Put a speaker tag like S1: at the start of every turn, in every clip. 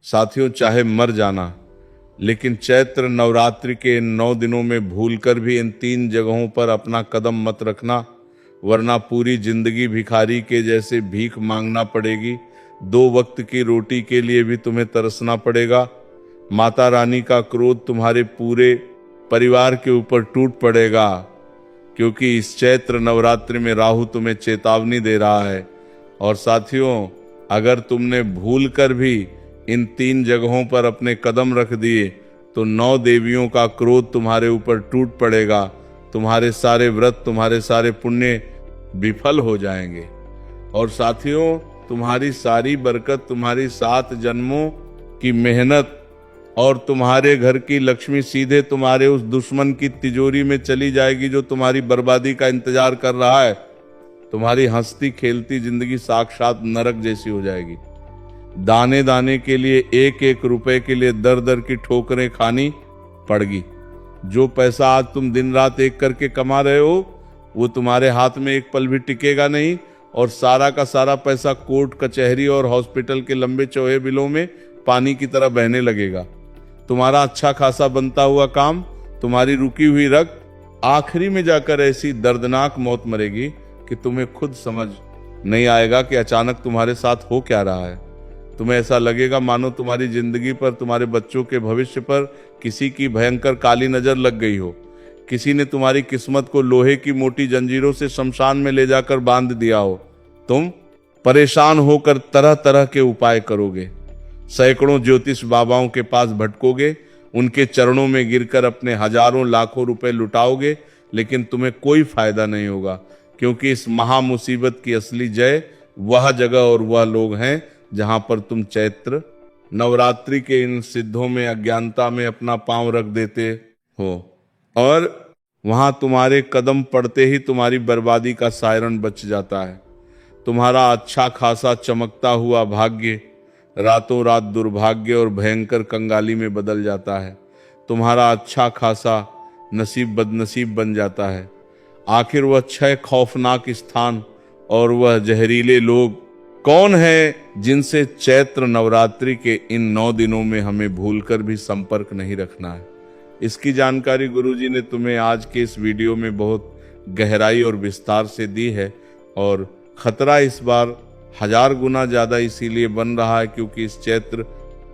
S1: साथियों, चाहे मर जाना, लेकिन चैत्र नवरात्रि के इन 9 दिनों में भूलकर भी इन 3 जगहों पर अपना कदम मत रखना, वरना पूरी जिंदगी भिखारी के जैसे भीख मांगना पड़ेगी। 2 वक्त की रोटी के लिए भी तुम्हें तरसना पड़ेगा। माता रानी का क्रोध तुम्हारे पूरे परिवार के ऊपर टूट पड़ेगा, क्योंकि इस चैत्र नवरात्रि में राहु तुम्हें चेतावनी दे रहा है। और साथियों, अगर तुमने भूल कर भी इन 3 जगहों पर अपने कदम रख दिए तो 9 देवियों का क्रोध तुम्हारे ऊपर टूट पड़ेगा। तुम्हारे सारे व्रत, तुम्हारे सारे पुण्य विफल हो जाएंगे। और साथियों, तुम्हारी सारी बरकत, तुम्हारी 7 जन्मों की मेहनत और तुम्हारे घर की लक्ष्मी सीधे तुम्हारे उस दुश्मन की तिजोरी में चली जाएगी जो तुम्हारी बर्बादी का इंतजार कर रहा है। तुम्हारी हंसती खेलती जिंदगी साक्षात नरक जैसी हो जाएगी। दाने दाने के लिए, 1-1 रुपए के लिए दर दर की ठोकरें खानी पड़गी। जो पैसा आज तुम दिन रात एक करके कमा रहे हो, वो तुम्हारे हाथ में एक पल भी टिकेगा नहीं, और सारा का सारा पैसा कोर्ट कचहरी और हॉस्पिटल के लंबे चौड़े बिलों में पानी की तरह बहने लगेगा। तुम्हारा अच्छा खासा बनता हुआ काम, तुम्हारी रुकी हुई रक्त आखिरी में जाकर ऐसी दर्दनाक मौत मरेगी कि तुम्हें खुद समझ नहीं आएगा कि अचानक तुम्हारे साथ हो क्या रहा है। तुम्हें ऐसा लगेगा मानो तुम्हारी जिंदगी पर, तुम्हारे बच्चों के भविष्य पर किसी की भयंकर काली नजर लग गई हो। किसी ने तुम्हारी किस्मत को लोहे की मोटी जंजीरों से शमशान में ले जाकर बांध दिया हो। तुम परेशान होकर तरह तरह के उपाय करोगे, सैकड़ों ज्योतिष बाबाओं के पास भटकोगे, उनके चरणों में गिरकर अपने हजारों लाखों रुपए लुटाओगे, लेकिन तुम्हें कोई फायदा नहीं होगा, क्योंकि इस महा मुसीबत की असली जय वह जगह और वह लोग हैं जहां पर तुम चैत्र नवरात्रि के इन सिद्धों में, अज्ञानता में अपना पांव रख देते हो, और वहां तुम्हारे कदम पड़ते ही तुम्हारी बर्बादी का सायरन बच जाता है। तुम्हारा अच्छा खासा चमकता हुआ भाग्य रातों रात दुर्भाग्य और भयंकर कंगाली में बदल जाता है। तुम्हारा अच्छा खासा नसीब बदनसीब बन जाता है। आखिर वह 6 खौफनाक स्थान और वह जहरीले लोग कौन है जिनसे चैत्र नवरात्रि के इन 9 दिनों में हमें भूलकर भी संपर्क नहीं रखना है? इसकी जानकारी गुरुजी ने तुम्हें आज के इस वीडियो में बहुत गहराई और विस्तार से दी है। और खतरा इस बार 1000 गुना ज्यादा इसीलिए बन रहा है क्योंकि इस चैत्र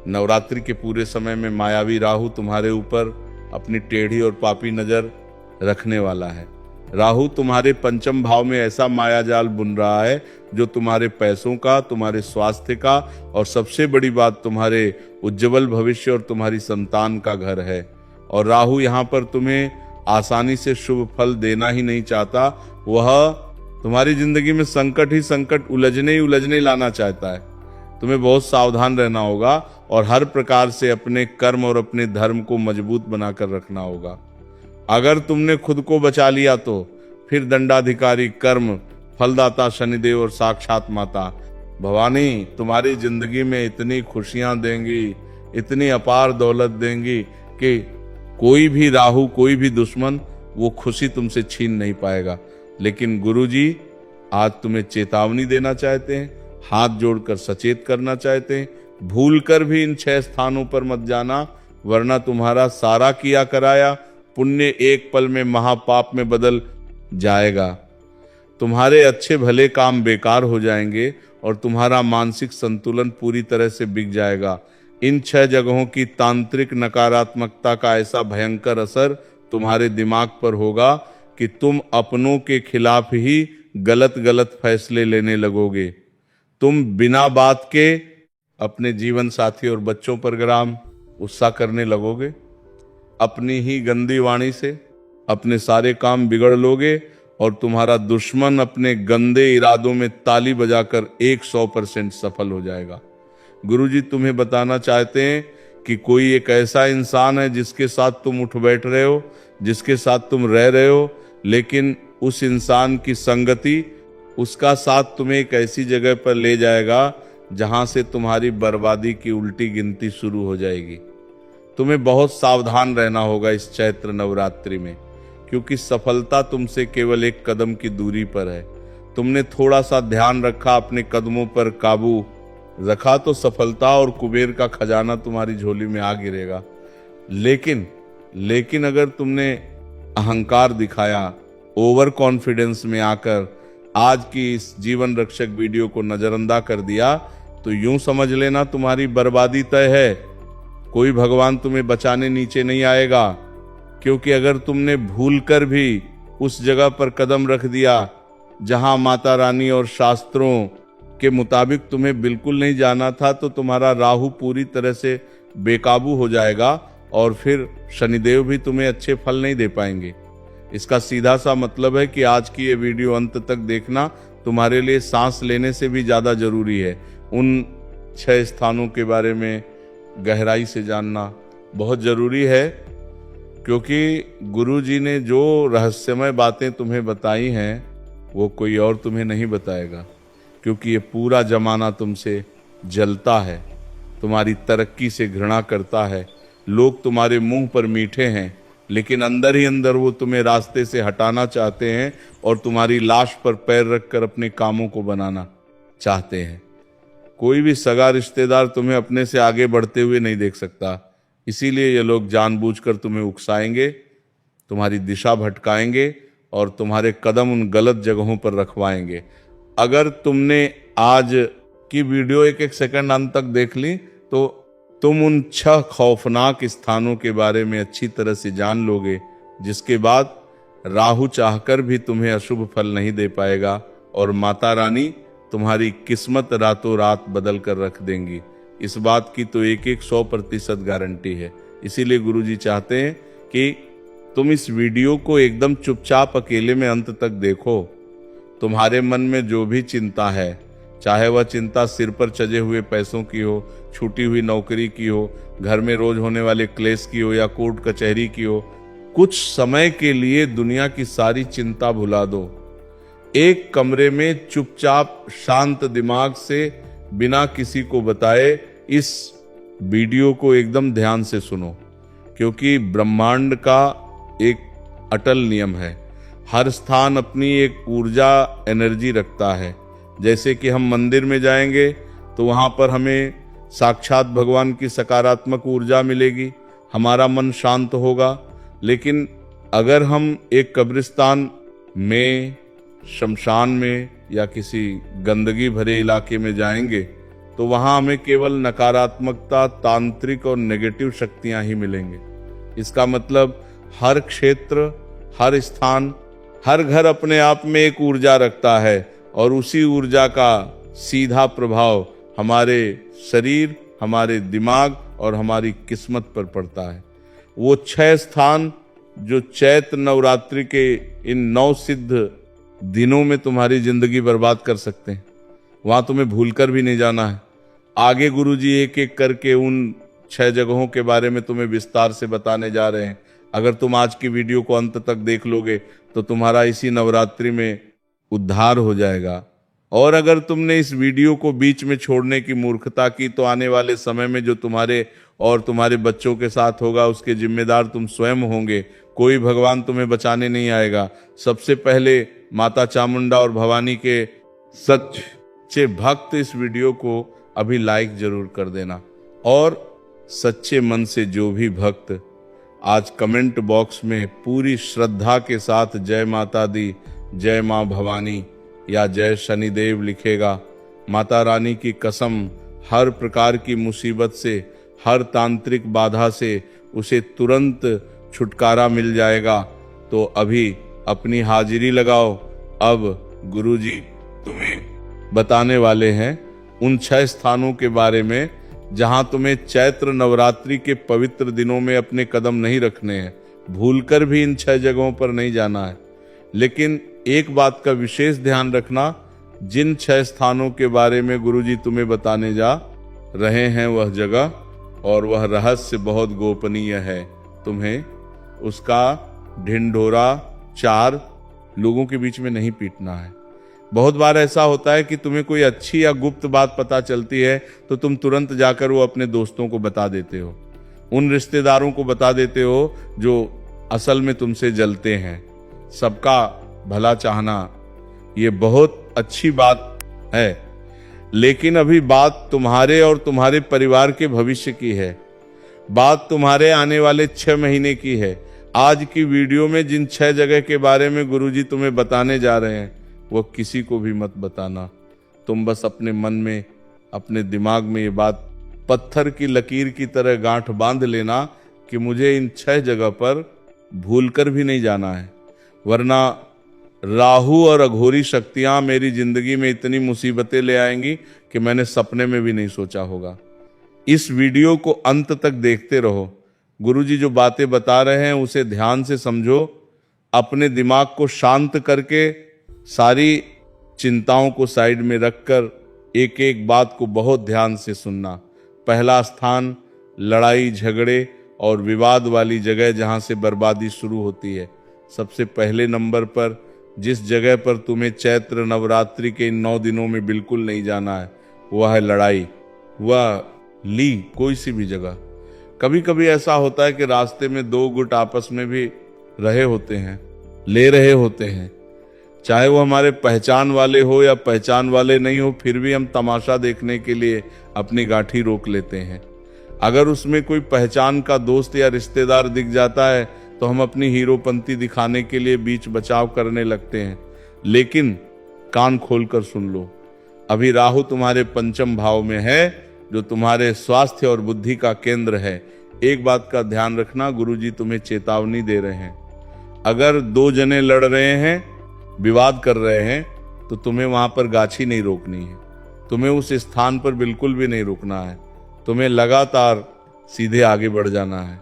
S1: नवरात्रि के पूरे समय में मायावी राहु तुम्हारे ऊपर अपनी टेढ़ी और पापी नजर रखने वाला है। राहु तुम्हारे 5म भाव में ऐसा मायाजाल बुन रहा है जो तुम्हारे पैसों का, तुम्हारे स्वास्थ्य का और सबसे बड़ी बात तुम्हारे उज्जवल भविष्य और तुम्हारी संतान का घर है। और राहु यहाँ पर तुम्हें आसानी से शुभ फल देना ही नहीं चाहता, वह तुम्हारी जिंदगी में संकट ही संकट, उलझने ही उलझने लाना चाहता है। तुम्हें बहुत सावधान रहना होगा और हर प्रकार से अपने कर्म और अपने धर्म को मजबूत बनाकर रखना होगा। अगर तुमने खुद को बचा लिया तो फिर दंडाधिकारी, कर्म, फलदाता शनिदेव और साक्षात माता भवानी तुम्हारी जिंदगी में इतनी खुशियां देंगी, इतनी अपार दौलत देंगी कि कोई भी राहु, कोई भी दुश्मन वो खुशी तुमसे छीन नहीं पाएगा। लेकिन गुरुजी आज तुम्हें चेतावनी देना चाहते हैं, हाथ जोड़कर सचेत करना चाहते हैं, भूलकर भी इन 6 स्थानों पर मत जाना, वरना तुम्हारा सारा किया कराया पुण्य एक पल में महापाप में बदल जाएगा। तुम्हारे अच्छे भले काम बेकार हो जाएंगे और तुम्हारा मानसिक संतुलन पूरी तरह से बिक जाएगा। इन 6 जगहों की तांत्रिक नकारात्मकता का ऐसा भयंकर असर तुम्हारे दिमाग पर होगा कि तुम अपनों के खिलाफ ही गलत गलत फैसले लेने लगोगे। तुम बिना बात के अपने जीवन साथी और बच्चों पर ग्राम गुस्सा करने लगोगे। अपनी ही गंदी वाणी से अपने सारे काम बिगड़ लोगे और तुम्हारा दुश्मन अपने गंदे इरादों में ताली बजाकर 100% सफल हो जाएगा। गुरुजी तुम्हें बताना चाहते हैं कि कोई एक ऐसा इंसान है जिसके साथ तुम उठ बैठ रहे हो, जिसके साथ तुम रह रहे हो, लेकिन उस इंसान की संगति, उसका साथ तुम्हें एक ऐसी जगह पर ले जाएगा जहां से तुम्हारी बर्बादी की उल्टी गिनती शुरू हो जाएगी। तुम्हें बहुत सावधान रहना होगा इस चैत्र नवरात्रि में, क्योंकि सफलता तुमसे केवल एक कदम की दूरी पर है। तुमने थोड़ा सा ध्यान रखा, अपने कदमों पर काबू रखा तो सफलता और कुबेर का खजाना तुम्हारी झोली में आ गिरेगा। लेकिन अगर तुमने अहंकार दिखाया, ओवर कॉन्फिडेंस में आकर आज की इस जीवन रक्षक वीडियो को नजरअंदाज कर दिया, तो यूं समझ लेना तुम्हारी बर्बादी तय है। कोई भगवान तुम्हें बचाने नीचे नहीं आएगा, क्योंकि अगर तुमने भूलकर भी उस जगह पर कदम रख दिया जहां माता रानी और शास्त्रों के मुताबिक तुम्हें बिल्कुल नहीं जाना था, तो तुम्हारा राहु पूरी तरह से बेकाबू हो जाएगा और फिर शनिदेव भी तुम्हें अच्छे फल नहीं दे पाएंगे। इसका सीधा सा मतलब है कि आज की ये वीडियो अंत तक देखना तुम्हारे लिए सांस लेने से भी ज्यादा जरूरी है। उन 6 स्थानों के बारे में गहराई से जानना बहुत जरूरी है, क्योंकि गुरुजी ने जो रहस्यमय बातें तुम्हें बताई हैं वो कोई और तुम्हें नहीं बताएगा, क्योंकि ये पूरा जमाना तुमसे जलता है, तुम्हारी तरक्की से घृणा करता है। लोग तुम्हारे मुंह पर मीठे हैं, लेकिन अंदर ही अंदर वो तुम्हें रास्ते से हटाना चाहते हैं और तुम्हारी लाश पर पैर रखकर अपने कामों को बनाना चाहते हैं। कोई भी सगा रिश्तेदार तुम्हें अपने से आगे बढ़ते हुए नहीं देख सकता, इसीलिए ये लोग जानबूझकर तुम्हें उकसाएंगे, तुम्हारी दिशा भटकाएंगे और तुम्हारे कदम उन गलत जगहों पर रखवाएंगे। अगर तुमने आज की वीडियो एक एक सेकंड अंत तक देख ली, तो तुम उन 6 खौफनाक स्थानों के बारे में अच्छी तरह से जान लोगे, जिसके बाद राहु चाहकर भी तुम्हें अशुभ फल नहीं दे पाएगा और माता रानी तुम्हारी किस्मत रातों रात बदल कर रख देंगी। इस बात की तो 100% गारंटी है। इसीलिए गुरुजी चाहते हैं कि तुम इस वीडियो को एकदम चुपचाप अकेले में अंत तक देखो। तुम्हारे मन में जो भी चिंता है, चाहे वह चिंता सिर पर चढ़े हुए पैसों की हो, छूटी हुई नौकरी की हो, घर में रोज होने वाले क्लेश की हो या कोर्ट कचहरी की हो, कुछ समय के लिए दुनिया की सारी चिंता भुला दो। एक कमरे में चुपचाप शांत दिमाग से बिना किसी को बताए इस वीडियो को एकदम ध्यान से सुनो, क्योंकि ब्रह्मांड का एक अटल नियम है। हर स्थान अपनी एक ऊर्जा एनर्जी रखता है। जैसे कि हम मंदिर में जाएंगे तो वहां पर हमें साक्षात भगवान की सकारात्मक ऊर्जा मिलेगी, हमारा मन शांत होगा। लेकिन अगर हम एक कब्रिस्तान में, शमशान में या किसी गंदगी भरे इलाके में जाएंगे तो वहां हमें केवल नकारात्मकता, तांत्रिक और नेगेटिव शक्तियां ही मिलेंगे। इसका मतलब हर क्षेत्र, हर स्थान, हर घर अपने आप में एक ऊर्जा रखता है और उसी ऊर्जा का सीधा प्रभाव हमारे शरीर, हमारे दिमाग और हमारी किस्मत पर पड़ता है। वो 6 स्थान जो चैत्र नवरात्रि के इन 9 सिद्ध दिनों में तुम्हारी जिंदगी बर्बाद कर सकते हैं, वहां तुम्हें भूलकर भी नहीं जाना है। आगे गुरुजी एक एक करके उन 6 जगहों के बारे में तुम्हें विस्तार से बताने जा रहे हैं। अगर तुम आज की वीडियो को अंत तक देख लोगे तो तुम्हारा इसी नवरात्रि में उद्धार हो जाएगा। और अगर तुमने इस वीडियो को बीच में छोड़ने की मूर्खता की तो आने वाले समय में जो तुम्हारे और तुम्हारे बच्चों के साथ होगा उसके जिम्मेदार तुम स्वयं होंगे। कोई भगवान तुम्हें बचाने नहीं आएगा। सबसे पहले माता चामुंडा और भवानी के सच्चे भक्त इस वीडियो को अभी लाइक जरूर कर देना, और सच्चे मन से जो भी भक्त आज कमेंट बॉक्स में पूरी श्रद्धा के साथ जय माता दी, जय मां भवानी या जय शनिदेव लिखेगा, माता रानी की कसम हर प्रकार की मुसीबत से, हर तांत्रिक बाधा से उसे तुरंत छुटकारा मिल जाएगा। तो अभी अपनी हाजिरी लगाओ। अब गुरुजी तुम्हें बताने वाले हैं उन 6 स्थानों के बारे में जहां तुम्हें चैत्र नवरात्रि के पवित्र दिनों में अपने कदम नहीं रखने हैं। भूलकर भी इन 6 जगहों पर नहीं जाना है। लेकिन एक बात का विशेष ध्यान रखना, जिन 6 स्थानों के बारे में गुरुजी तुम्हें बताने जा रहे हैं वह जगह और वह रहस्य बहुत गोपनीय है। तुम्हें उसका ढिंढोरा 4 लोगों के बीच में नहीं पीटना है। बहुत बार ऐसा होता है कि तुम्हें कोई अच्छी या गुप्त बात पता चलती है तो तुम तुरंत जाकर वो अपने दोस्तों को बता देते हो, उन रिश्तेदारों को बता देते हो जो असल में तुमसे जलते हैं। सबका भला चाहना ये बहुत अच्छी बात है, लेकिन अभी बात तुम्हारे और तुम्हारे परिवार के भविष्य की है। बात तुम्हारे आने वाले 6 महीने की है। आज की वीडियो में जिन 6 जगह के बारे में गुरुजी तुम्हें बताने जा रहे हैं, वो किसी को भी मत बताना। तुम बस अपने मन में, अपने दिमाग में ये बात पत्थर की लकीर की तरह गांठ बांध लेना कि मुझे इन 6 जगह पर भूलकर भी नहीं जाना है, वरना राहु और अघोरी शक्तियां मेरी जिंदगी में इतनी मुसीबतें ले आएंगी कि मैंने सपने में भी नहीं सोचा होगा। इस वीडियो को अंत तक देखते रहो। गुरुजी जो बातें बता रहे हैं उसे ध्यान से समझो। अपने दिमाग को शांत करके सारी चिंताओं को साइड में रखकर एक एक बात को बहुत ध्यान से सुनना। पहला स्थान लड़ाई झगड़े और विवाद वाली जगह जहां से बर्बादी शुरू होती है। सबसे पहले नंबर पर जिस जगह पर तुम्हें चैत्र नवरात्रि के इन 9 दिनों में बिल्कुल नहीं जाना है, वह है लड़ाई। वह ली कोई सी भी जगह। कभी कभी ऐसा होता है कि रास्ते में 2 गुट आपस में भी रहे होते हैं, ले रहे होते हैं, चाहे वो हमारे पहचान वाले हो या पहचान वाले नहीं हो, फिर भी हम तमाशा देखने के लिए अपनी गाठी रोक लेते हैं। अगर उसमें कोई पहचान का दोस्त या रिश्तेदार दिख जाता है तो हम अपनी हीरोपंती दिखाने के लिए बीच बचाव करने लगते हैं। लेकिन कान खोलकर सुन लो, अभी राहु तुम्हारे 5म भाव में है, जो तुम्हारे स्वास्थ्य और बुद्धि का केंद्र है। एक बात का ध्यान रखना, गुरुजी तुम्हें चेतावनी दे रहे हैं। अगर 2 जने लड़ रहे हैं, विवाद कर रहे हैं, तो तुम्हें वहां पर गाछी नहीं रोकनी है। तुम्हें उस स्थान पर बिल्कुल भी नहीं रुकना है। तुम्हें लगातार सीधे आगे बढ़ जाना है।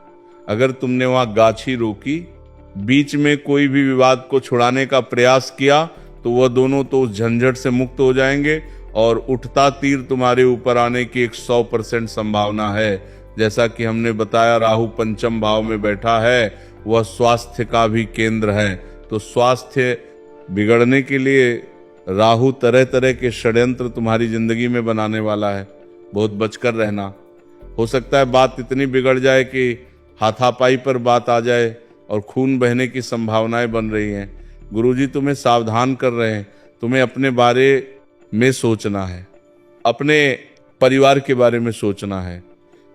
S1: अगर तुमने वहां गाछी रोकी, बीच में कोई भी विवाद को छुड़ाने का प्रयास किया, तो वह दोनों तो उस झंझट से मुक्त हो जाएंगे और उठता तीर तुम्हारे ऊपर आने की 100% संभावना है। जैसा कि हमने बताया, राहु 5म भाव में बैठा है, वह स्वास्थ्य का भी केंद्र है। तो स्वास्थ्य बिगड़ने के लिए राहु तरह तरह के षड्यंत्र तुम्हारी जिंदगी में बनाने वाला है। बहुत बचकर रहना। हो सकता है बात इतनी बिगड़ जाए कि हाथापाई पर बात आ जाए और खून बहने की संभावनाएं बन रही हैं। गुरुजी तुम्हें सावधान कर रहे हैं। तुम्हें अपने बारे में सोचना है, अपने परिवार के बारे में सोचना है।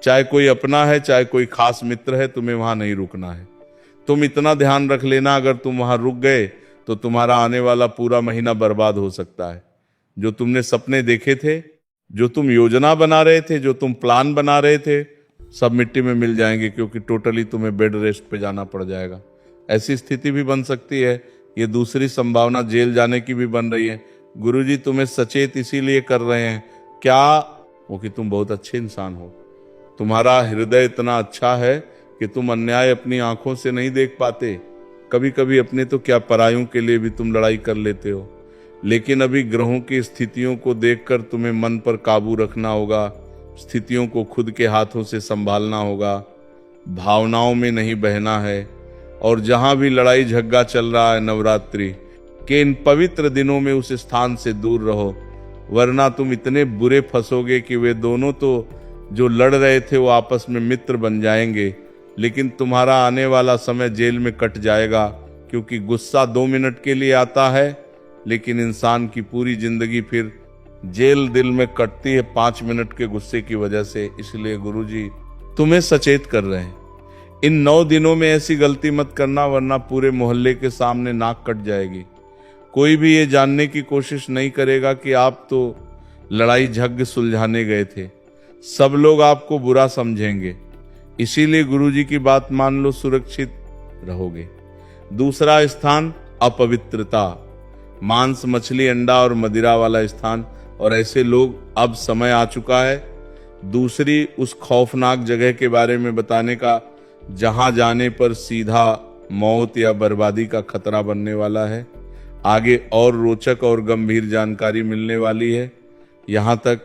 S1: चाहे कोई अपना है, चाहे कोई खास मित्र है, तुम्हें वहां नहीं रुकना है। तुम इतना ध्यान रख लेना, अगर तुम वहां रुक गए तो तुम्हारा आने वाला पूरा महीना बर्बाद हो सकता है। जो तुमने सपने देखे थे, जो तुम योजना बना रहे थे, जो तुम प्लान बना रहे थे, सब मिट्टी में मिल जाएंगे, क्योंकि टोटली तुम्हें बेड रेस्ट पे जाना पड़ जाएगा। ऐसी स्थिति भी बन सकती है। ये दूसरी संभावना जेल जाने की भी बन रही है। गुरुजी तुम्हें सचेत इसीलिए कर रहे हैं, क्या वो कि तुम बहुत अच्छे इंसान हो। तुम्हारा हृदय इतना अच्छा है कि तुम अन्याय अपनी आंखों से नहीं देख पाते। कभी कभी अपने तो क्या, परायों के लिए भी तुम लड़ाई कर लेते हो। लेकिन अभी ग्रहों की स्थितियों को देखकर तुम्हें मन पर काबू रखना होगा। स्थितियों को खुद के हाथों से संभालना होगा। भावनाओं में नहीं बहना है। और जहां भी लड़ाई झगड़ा चल रहा है नवरात्रि के इन पवित्र दिनों में, उस स्थान से दूर रहो, वरना तुम इतने बुरे फंसोगे कि वे दोनों तो जो लड़ रहे थे वो आपस में मित्र बन जाएंगे। लेकिन तुम्हारा आने वाला समय जेल में कट जाएगा, क्योंकि गुस्सा 2 मिनट के लिए आता है, लेकिन इंसान की पूरी जिंदगी फिर जेल दिल में कटती है 5 मिनट के गुस्से की वजह से। इसलिए गुरुजी तुम्हें सचेत कर रहे हैं, इन 9 दिनों में ऐसी गलती मत करना, वरना पूरे मोहल्ले के सामने नाक कट जाएगी। कोई भी ये जानने की कोशिश नहीं करेगा कि आप तो लड़ाई झग सुलझाने गए थे। सब लोग आपको बुरा समझेंगे। इसीलिए गुरुजी की बात मान लो, सुरक्षित रहोगे। दूसरा स्थान अपवित्रता, मांस मछली अंडा और मदिरा वाला स्थान। और ऐसे लोग, अब समय आ चुका है दूसरी उस खौफनाक जगह के बारे में बताने का, जहां जाने पर सीधा मौत या बर्बादी का खतरा बनने वाला है। आगे और रोचक और गंभीर जानकारी मिलने वाली है। यहां तक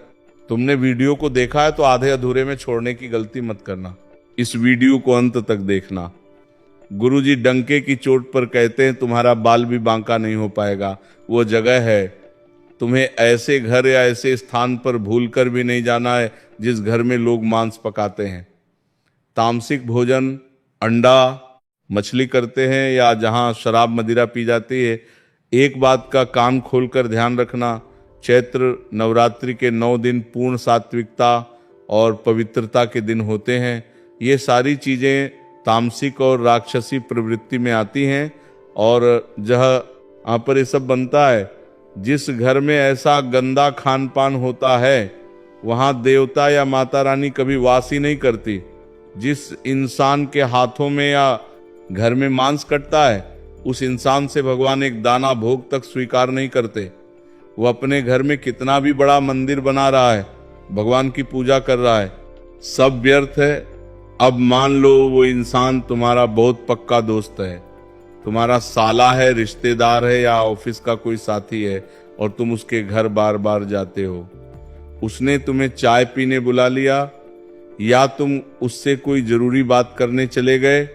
S1: तुमने वीडियो को देखा है तो आधे अधूरे में छोड़ने की गलती मत करना। इस वीडियो को अंत तक देखना। गुरुजी डंके की चोट पर कहते हैं, तुम्हारा बाल भी बांका नहीं हो पाएगा। वो जगह है, तुम्हें ऐसे घर या ऐसे स्थान पर भूलकर भी नहीं जाना है जिस घर में लोग मांस पकाते हैं, तामसिक भोजन, अंडा मछली करते हैं, या जहां शराब मदिरा पी जाती है। एक बात का कान खोलकर ध्यान रखना, चैत्र नवरात्रि के 9 दिन पूर्ण सात्विकता और पवित्रता के दिन होते हैं। ये सारी चीज़ें तामसिक और राक्षसी प्रवृत्ति में आती हैं और जहाँ पर ये सब बनता है, जिस घर में ऐसा गंदा खान पान होता है वहाँ देवता या माता रानी कभी वास ही नहीं करती। जिस इंसान के हाथों में या घर में मांस कटता है उस इंसान से भगवान एक दाना भोग तक स्वीकार नहीं करते। वो अपने घर में कितना भी बड़ा मंदिर बना रहा है, भगवान की पूजा कर रहा है, सब व्यर्थ है। अब मान लो वो इंसान तुम्हारा बहुत पक्का दोस्त है, तुम्हारा साला है, रिश्तेदार है या ऑफिस का कोई साथी है और तुम उसके घर बार बार जाते हो। उसने तुम्हें चाय पीने बुला लिया या तुम उससे कोई जरूरी बात करने चले गए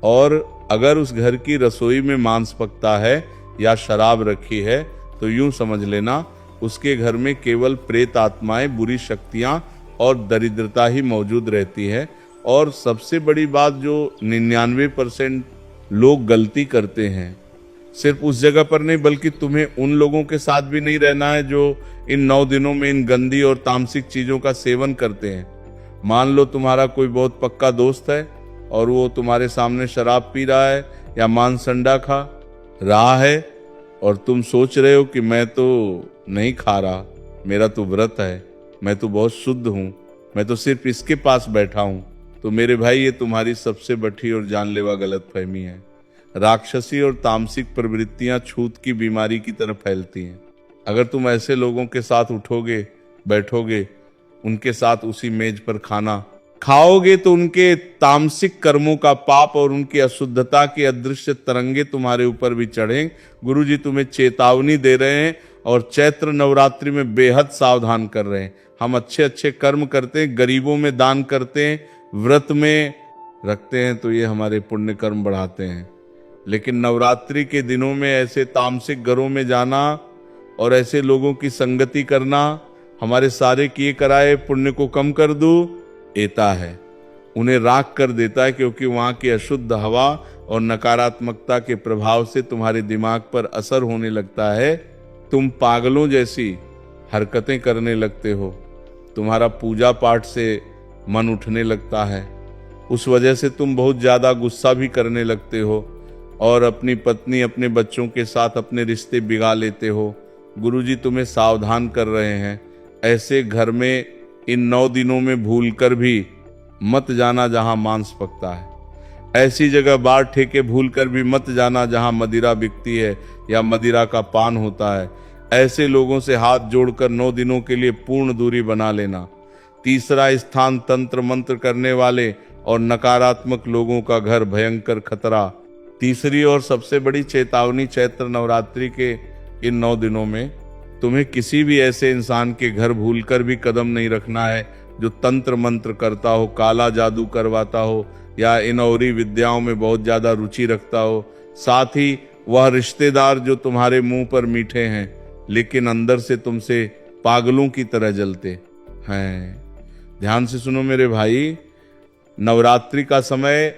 S1: और अगर उस घर की रसोई में मांस पकता है या शराब रखी है तो यूं समझ लेना उसके घर में केवल प्रेत आत्माएं, बुरी शक्तियां और दरिद्रता ही मौजूद रहती है। और सबसे बड़ी बात जो 99% लोग गलती करते हैं, सिर्फ उस जगह पर नहीं बल्कि तुम्हें उन लोगों के साथ भी नहीं रहना है जो इन 9 दिनों में इन गंदी और तामसिक चीजों का सेवन करते हैं। मान लो तुम्हारा कोई बहुत पक्का दोस्त है और वो तुम्हारे सामने शराब पी रहा है या मांस अंडा खा रहा है और तुम सोच रहे हो कि मैं तो नहीं खा रहा, मेरा तो व्रत है, मैं तो बहुत शुद्ध हूं, मैं तो सिर्फ इसके पास बैठा हूं। तो मेरे भाई ये तुम्हारी सबसे बड़ी और जानलेवा गलतफहमी है। राक्षसी और तामसिक प्रवृत्तियां छूत की बीमारी की तरह फैलती हैं। अगर तुम ऐसे लोगों के साथ उठोगे, बैठोगे, उनके साथ उसी मेज पर खाना खाओगे तो उनके तामसिक कर्मों का पाप और उनकी अशुद्धता की अदृश्य तरंगे तुम्हारे ऊपर भी चढ़ें। गुरुजी तुम्हें चेतावनी दे रहे हैं और चैत्र नवरात्रि में बेहद सावधान कर रहे हैं। हम अच्छे अच्छे कर्म करते हैं, गरीबों में दान करते हैं, व्रत में रखते हैं तो ये हमारे पुण्य कर्म बढ़ाते हैं। लेकिन नवरात्रि के दिनों में ऐसे तामसिक घरों में जाना और ऐसे लोगों की संगति करना हमारे सारे किए कराए पुण्य को कम कर देता है, उन्हें राख कर देता है, क्योंकि वहां की अशुद्ध हवा और नकारात्मकता के प्रभाव से तुम्हारे दिमाग पर असर होने लगता है। तुम पागलों जैसी हरकतें करने लगते हो, तुम्हारा पूजा पाठ से मन उठने लगता है, उस वजह से तुम बहुत ज्यादा गुस्सा भी करने लगते हो और अपनी पत्नी, अपने बच्चों के साथ अपने रिश्ते बिगाड़ लेते हो। गुरुजी तुम्हें सावधान कर रहे हैं, ऐसे घर में इन 9 दिनों में भूलकर भी मत जाना जहां मांस पकता है। ऐसी जगह बार ठेके भूलकर भी मत जाना जहां मदिरा बिकती है या मदिरा का पान होता है। ऐसे लोगों से हाथ जोड़कर 9 दिनों के लिए पूर्ण दूरी बना लेना। तीसरा स्थान तंत्र मंत्र करने वाले और नकारात्मक लोगों का घर, भयंकर खतरा। तीसरी और सबसे बड़ी चेतावनी चैत्र नवरात्रि के इन 9 दिनों में तुम्हें किसी भी ऐसे इंसान के घर भूलकर भी कदम नहीं रखना है जो तंत्र मंत्र करता हो, काला जादू करवाता हो या इन औरी विद्याओं में बहुत ज्यादा रुचि रखता हो। साथ ही वह रिश्तेदार जो तुम्हारे मुंह पर मीठे हैं लेकिन अंदर से तुमसे पागलों की तरह जलते हैं। ध्यान से सुनो मेरे भाई, नवरात्रि का समय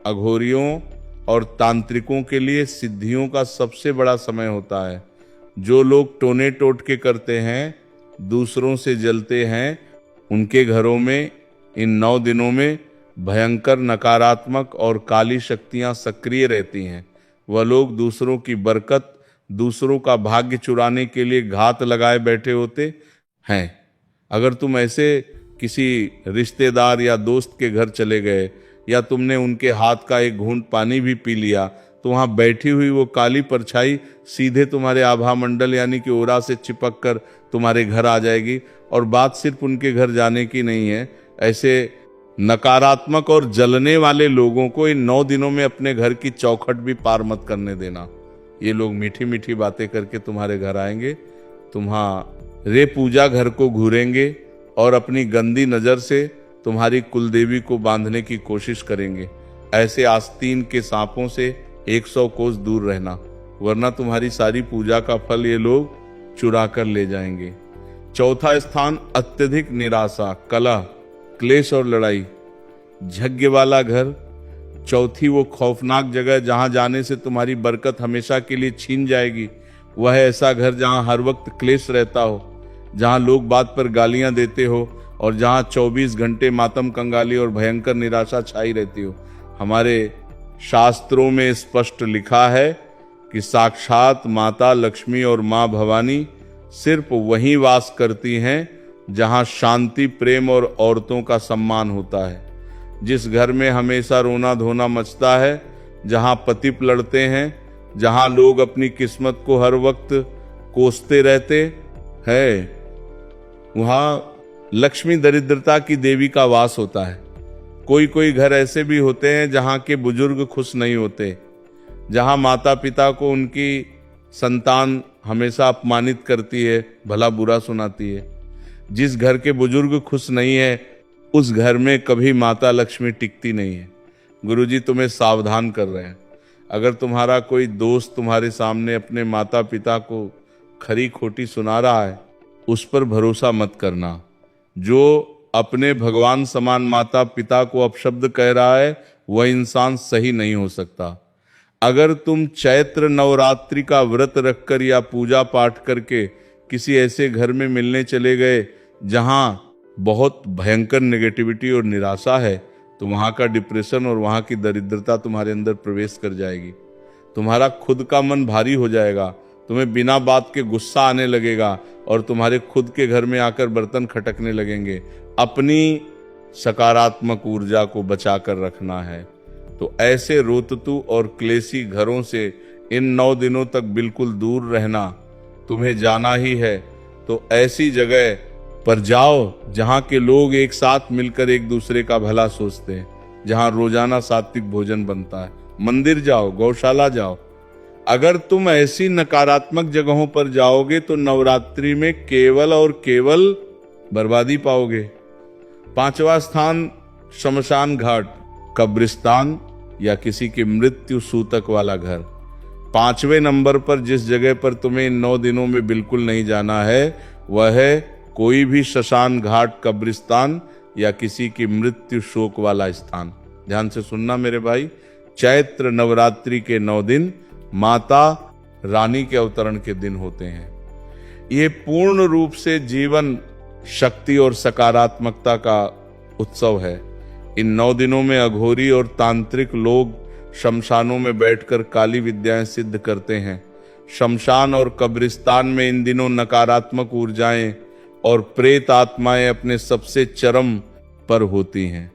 S1: अघोरियों और तांत्रिकों के लिए सिद्धियों का सबसे बड़ा समय होता है। जो लोग टोने टोटके करते हैं, दूसरों से जलते हैं, उनके घरों में इन 9 दिनों में भयंकर नकारात्मक और काली शक्तियां सक्रिय रहती हैं। वह लोग दूसरों की बरकत, दूसरों का भाग्य चुराने के लिए घात लगाए बैठे होते हैं। अगर तुम ऐसे किसी रिश्तेदार या दोस्त के घर चले गए या तुमने उनके हाथ का एक घूंट पानी भी पी लिया तो वहां बैठी हुई वो काली परछाई सीधे तुम्हारे आभा मंडल यानी कि ओरा से चिपक कर तुम्हारे घर आ जाएगी। और बात सिर्फ उनके घर जाने की नहीं है, ऐसे नकारात्मक और जलने वाले लोगों को इन 9 दिनों में अपने घर की चौखट भी पार मत करने देना। ये लोग मीठी मीठी बातें करके तुम्हारे घर आएंगे, तुम्हारे पूजा घर को घूरेंगे और अपनी गंदी नजर से तुम्हारी कुलदेवी को बांधने की कोशिश करेंगे। ऐसे आस्तीन के सांपों से 100 कोस दूर रहना, वरना तुम्हारी सारी पूजा का फल ये लोग चुरा कर ले जाएंगे। चौथा स्थान अत्यधिक निराशा, कलह, क्लेश और लड़ाई। झग्गे वाला घर, चौथी वो खौफनाक जगह जहां जाने से तुम्हारी बरकत हमेशा के लिए छीन जाएगी। वह ऐसा घर जहां हर वक्त क्लेश रहता हो, जहां लोग बात पर गालियां देते हो और जहां 24 घंटे मातम कंगाली और भयंकर निराशा छाई रहती हो। हमारे शास्त्रों में स्पष्ट लिखा है कि साक्षात माता लक्ष्मी और मां भवानी सिर्फ वहीं वास करती हैं जहां शांति, प्रेम और औरतों का सम्मान होता है। जिस घर में हमेशा रोना धोना मचता है, जहां पति लड़ते हैं, जहां लोग अपनी किस्मत को हर वक्त कोसते रहते हैं, वहां लक्ष्मी दरिद्रता की देवी का वास होता है। कोई कोई घर ऐसे भी होते हैं जहां के बुजुर्ग खुश नहीं होते, जहां माता पिता को उनकी संतान हमेशा अपमानित करती है, भला बुरा सुनाती है। जिस घर के बुजुर्ग खुश नहीं है, उस घर में कभी माता लक्ष्मी टिकती नहीं है। गुरुजी तुम्हें सावधान कर रहे हैं। अगर तुम्हारा कोई दोस्त तुम्हारे सामने अपने माता पिता को खरी खोटी सुना रहा है, उस पर भरोसा मत करना। जो अपने भगवान समान माता पिता को अपशब्द कह रहा है, वह इंसान सही नहीं हो सकता। अगर तुम चैत्र नवरात्रि का व्रत रखकर या पूजा पाठ करके किसी ऐसे घर में मिलने चले गए जहां बहुत भयंकर नेगेटिविटी और निराशा है, तो वहां का डिप्रेशन और वहां की दरिद्रता तुम्हारे अंदर प्रवेश कर जाएगी। तुम्हारा खुद का मन भारी हो जाएगा, तुम्हें बिना बात के गुस्सा आने लगेगा और तुम्हारे खुद के घर में आकर बर्तन खटकने लगेंगे। अपनी सकारात्मक ऊर्जा को बचा कर रखना है। तो ऐसे रोततु और क्लेशी घरों से इन 9 दिनों तक बिल्कुल दूर रहना। तुम्हें जाना ही है तो ऐसी जगह पर जाओ जहां के लोग एक साथ मिलकर एक दूसरे का भला सोचते हैं, जहां रोजाना सात्विक भोजन बनता है। मंदिर जाओ, गौशाला जाओ। अगर तुम ऐसी नकारात्मक जगहों पर जाओगे तो नवरात्रि में केवल और केवल बर्बादी पाओगे। 5वां स्थान शमशान घाट, कब्रिस्तान या किसी की मृत्यु सूतक वाला घर। 5वें नंबर पर जिस जगह पर तुम्हें इन 9 दिनों में बिल्कुल नहीं जाना है, वह है कोई भी शमशान घाट, कब्रिस्तान या किसी की मृत्यु शोक वाला स्थान। ध्यान से सुनना मेरे भाई, चैत्र नवरात्रि के 9 दिन माता रानी के अवतरण के दिन होते हैं। ये पूर्ण रूप से जीवन शक्ति और सकारात्मकता का उत्सव है। इन 9 दिनों में अघोरी और तांत्रिक लोग शमशानों में बैठकर काली विद्याएं सिद्ध करते हैं। शमशान और कब्रिस्तान में इन दिनों नकारात्मक ऊर्जाएं और प्रेत आत्माएं अपने सबसे चरम पर होती हैं।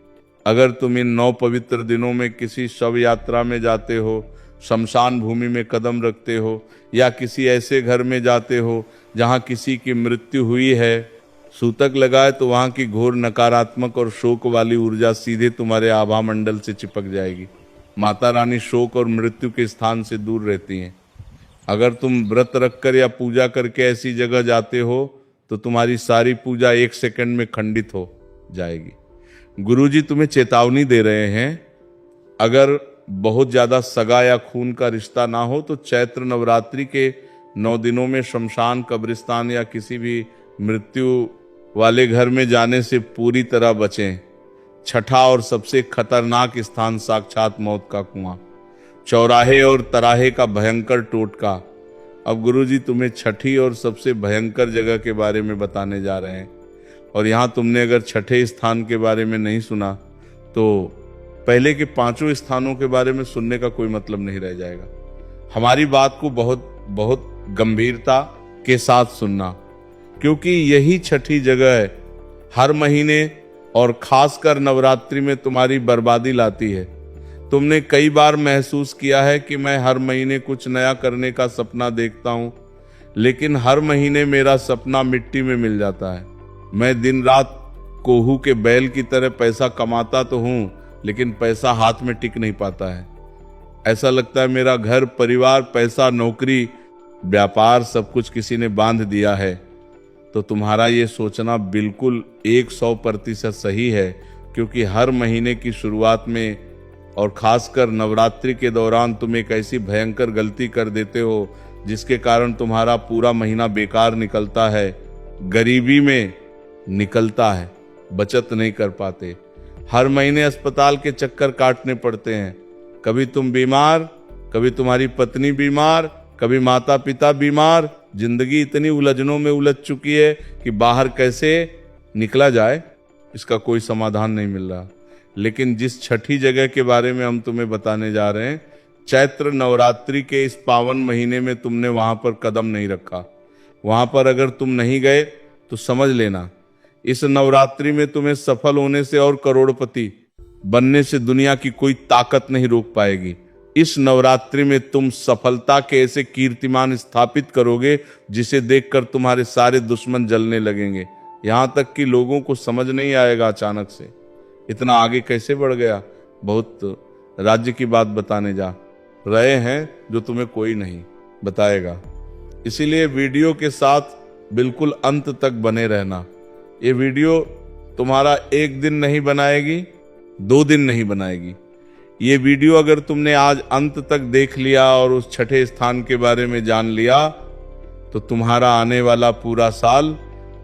S1: अगर तुम इन 9 पवित्र दिनों में किसी शव यात्रा में जाते हो, शमशान भूमि में कदम रखते हो या किसी ऐसे घर में जाते हो जहां किसी की मृत्यु हुई है, सूतक लगाए, तो वहां की घोर नकारात्मक और शोक वाली ऊर्जा सीधे तुम्हारे आभा मंडल से चिपक जाएगी। माता रानी शोक और मृत्यु के स्थान से दूर रहती हैं। अगर तुम व्रत रखकर या पूजा करके ऐसी जगह जाते हो तो तुम्हारी सारी पूजा 1 सेकंड में खंडित हो जाएगी। गुरुजी तुम्हें चेतावनी दे रहे हैं, अगर बहुत ज्यादा सगा या खून का रिश्ता ना हो तो चैत्र नवरात्रि के 9 दिनों में शमशान, कब्रिस्तान या किसी भी मृत्यु वाले घर में जाने से पूरी तरह बचें। छठा और सबसे खतरनाक स्थान साक्षात मौत का कुआं, चौराहे और तराहे का भयंकर टोटका। अब गुरुजी तुम्हें छठी और सबसे भयंकर जगह के बारे में बताने जा रहे हैं। और यहां तुमने अगर छठे स्थान के बारे में नहीं सुना तो पहले के 5 स्थानों के बारे में सुनने का कोई मतलब नहीं रह जाएगा। हमारी बात को बहुत बहुत गंभीरता के साथ सुनना, क्योंकि यही छठी जगह है हर महीने और खासकर नवरात्रि में तुम्हारी बर्बादी लाती है। तुमने कई बार महसूस किया है कि मैं हर महीने कुछ नया करने का सपना देखता हूं, लेकिन हर महीने मेरा सपना मिट्टी में मिल जाता है। मैं दिन रात कोहू के बैल की तरह पैसा कमाता तो हूं, लेकिन पैसा हाथ में टिक नहीं पाता है। ऐसा लगता है मेरा घर, परिवार, पैसा, नौकरी, व्यापार सब कुछ किसी ने बांध दिया है। तो तुम्हारा ये सोचना बिल्कुल 100% सही है, क्योंकि हर महीने की शुरुआत में और खासकर नवरात्रि के दौरान तुम एक ऐसी भयंकर गलती कर देते हो जिसके कारण तुम्हारा पूरा महीना बेकार निकलता है, गरीबी में निकलता है, बचत नहीं कर पाते। हर महीने अस्पताल के चक्कर काटने पड़ते हैं। कभी तुम बीमार, कभी तुम्हारी पत्नी बीमार, कभी माता पिता बीमार, जिंदगी इतनी उलझनों में उलझ चुकी है कि बाहर कैसे निकला जाए इसका कोई समाधान नहीं मिल रहा। लेकिन जिस छठी जगह के बारे में हम तुम्हें बताने जा रहे हैं, चैत्र नवरात्रि के इस पावन महीने में तुमने वहां पर कदम नहीं रखा, वहां पर अगर तुम नहीं गए तो समझ लेना इस नवरात्रि में तुम्हें सफल होने से और करोड़पति बनने से दुनिया की कोई ताकत नहीं रोक पाएगी। इस नवरात्रि में तुम सफलता के ऐसे कीर्तिमान स्थापित करोगे जिसे देखकर तुम्हारे सारे दुश्मन जलने लगेंगे। यहां तक कि लोगों को समझ नहीं आएगा अचानक से इतना आगे कैसे बढ़ गया। बहुत राज्य की बात बताने जा रहे हैं जो तुम्हें कोई नहीं बताएगा, इसीलिए वीडियो के साथ बिल्कुल अंत तक बने रहना। ये वीडियो तुम्हारा एक दिन नहीं बनाएगी, 2 दिन नहीं बनाएगी। ये वीडियो अगर तुमने आज अंत तक देख लिया और उस छठे स्थान के बारे में जान लिया तो तुम्हारा आने वाला पूरा साल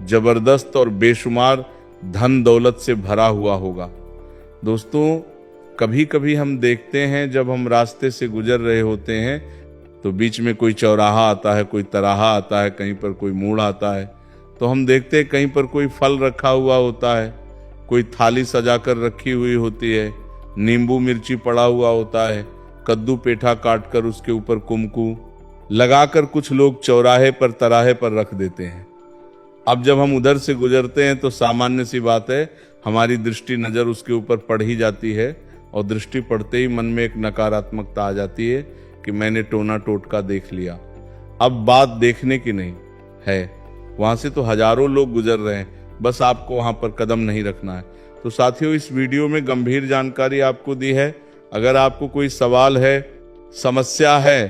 S1: जबरदस्त और बेशुमार धन दौलत से भरा हुआ होगा। दोस्तों, कभी कभी हम देखते हैं जब हम रास्ते से गुजर रहे होते हैं तो बीच में कोई चौराहा आता है, कोई तराहा आता है, कहीं पर कोई मोड़ आता है, तो हम देखते हैं कहीं पर कोई फल रखा हुआ होता है, कोई थाली सजा कर रखी हुई होती है, नींबू मिर्ची पड़ा हुआ होता है, कद्दू पेठा काट कर उसके ऊपर कुमकुम लगाकर कुछ लोग चौराहे पर तराहे पर रख देते हैं। अब जब हम उधर से गुजरते हैं तो सामान्य सी बात है, हमारी दृष्टि नजर उसके ऊपर पड़ ही जाती है और दृष्टि पड़ते ही मन में एक नकारात्मकता आ जाती है कि मैंने टोना टोटका देख लिया। अब बात देखने की नहीं है, वहां से तो हजारों लोग गुजर रहे हैं, बस आपको वहां पर कदम नहीं रखना है। तो साथियों, इस वीडियो में गंभीर जानकारी आपको दी है। अगर आपको कोई सवाल है, समस्या है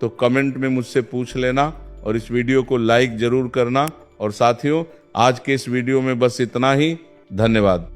S1: तो कमेंट में मुझसे पूछ लेना और इस वीडियो को लाइक जरूर करना। और साथियों, आज के इस वीडियो में बस इतना ही। धन्यवाद।